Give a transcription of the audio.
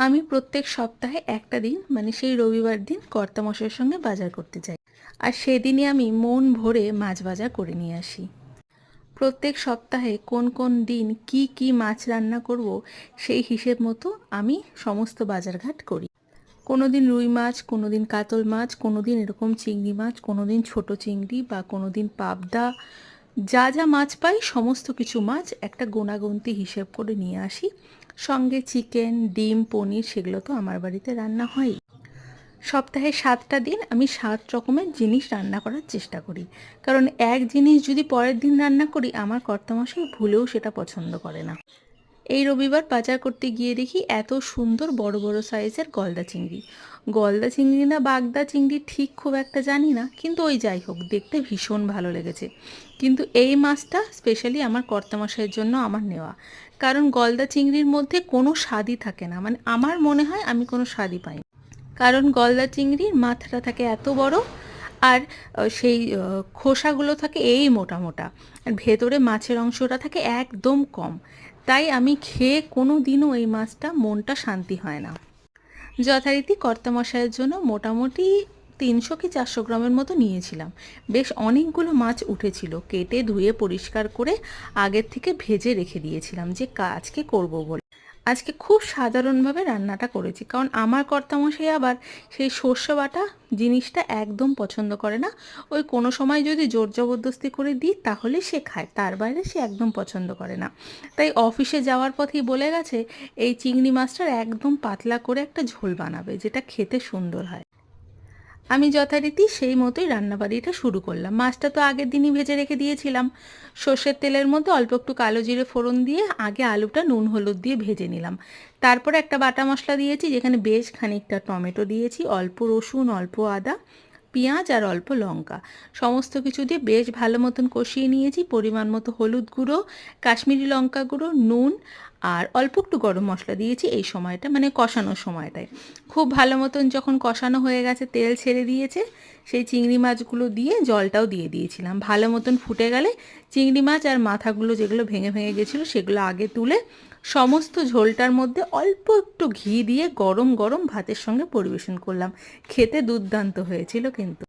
আমি প্রত্যেক সপ্তাহে একটা দিন মানে সেই রবিবার দিন কর্তামশাইয়ের সঙ্গে বাজার করতে যাই, আর সেদিনই আমি মন ভরে মাছ বাজার করে নিয়ে আসি। প্রত্যেক সপ্তাহে কোন কোন দিন কি কি মাছ রান্না করব সেই হিসেব মতো আমি সমস্ত বাজারঘাট করি। কোনো দিন রুই মাছ, কোনো দিন কাতল মাছ, কোনো দিন এরকম চিংড়ি মাছ, কোনো দিন ছোট চিংড়ি বা কোনো দিন পাবদা, যা যা মাছ পাই সমস্ত কিছু মাছ একটা গোনাগুনতি হিসেব করে নিয়ে আসি। সঙ্গে চিকেন, ডিম, পনির সেগুলো তো আমার বাড়িতে রান্না হয়। সপ্তাহে 7টা দিন আমি 7 রকমের জিনিস রান্না করার চেষ্টা করি, কারণ এক জিনিস যদি পরের দিন রান্না করি আমার কর্তামশাই ভুলেও সেটা পছন্দ করে না। এই রবিবার বাজার করতে গিয়ে দেখি এত সুন্দর বড় বড় সাইজের গলদা চিংড়ি। গলদা চিংড়ি না বাগদা চিংড়ি ঠিক খুব একটা জানি না, কিন্তু ওই যাই হোক দেখতে ভীষণ ভালো লেগেছে। কিন্তু এই মাছটা স্পেশালি আমার কর্তামশাইয়ের জন্য আমার নেওয়া, কারণ গলদা চিংড়ির মধ্যে কোনো স্বাদই থাকে না, মানে আমার মনে হয় আমি কোনো স্বাদই পাই না। কারণ গলদা চিংড়ির মাথাটা থাকে এত বড়, আর সেই খোসাগুলো থাকে এই মোটা মোটা, আর ভেতরে মাছের অংশটা থাকে একদম কম। তাই আমি খেয়ে কোনো দিনও এই মাছটা মনটা শান্তি হয় না। যথারীতি কর্তামশাইয়ের জন্য মোটামুটি 300 কি 400 গ্রামের মতো নিয়েছিলাম। বেশ অনেকগুলো মাছ উঠেছিল, কেটে ধুয়ে পরিষ্কার করে আগের থেকে ভেজে রেখে দিয়েছিলাম যে আজকে করব বলে। আজকে খুব সাধারণভাবে রান্নাটা করেছি, কারণ আমার কর্তামশাই আবার সেই সর্ষে বাটা জিনিসটা একদম পছন্দ করে না। ওই কোনো সময় যদি জোর জবরদস্তি করে দিই তাহলে সে খায়, তার বাইরে সে একদম পছন্দ করে না। তাই অফিসে যাওয়ার পথেই বলে গেছে এই চিংড়ি মাছটার একদম পাতলা করে একটা ঝোল বানাবে, যেটা খেতে সুন্দর হয়। আমি যথারীতি সেই মতোই রান্নাবাড়িটা শুরু করলাম। মাছটা তো আগের দিনই ভেজে রেখে দিয়েছিলাম। সর্ষের তেলের মধ্যে অল্প একটু কালো জিরে ফোড়ন দিয়ে আগে আলুটা নুন হলুদ দিয়ে ভেজে নিলাম। তারপরে একটা বাটা মশলা দিয়েছি, যেখানে বেশ খানিকটা টমেটো দিয়েছি, অল্প রসুন, অল্প আদা, পেঁয়াজ আর অল্প লঙ্কা, সমস্ত কিছু দিয়ে বেশ ভালো মতন কষিয়ে নিয়েছি। পরিমাণ মতো হলুদ গুঁড়ো, কাশ্মীরি লঙ্কা গুঁড়ো, নুন আর অল্প একটু গরম মশলা দিয়েছি এই সময়টা, মানে কষানোর সময়টায়। খুব ভালো মতন যখন কষানো হয়ে গেছে, তেল ছেড়ে দিয়েছে, সেই চিংড়ি মাছগুলো দিয়ে জলটাও দিয়ে দিয়েছিলাম। ভালো মতন ফুটে গেলে চিংড়ি মাছ আর মাথাগুলো যেগুলো ভেঙে ভেঙে গেছিলো সেগুলো আগে তুলে সমস্ত ঝোলটার মধ্যে অল্প একটু ঘি দিয়ে গরম গরম ভাতের সঙ্গে পরিবেশন করলাম। খেতে দুর্দান্ত হয়েছিল কিন্তু।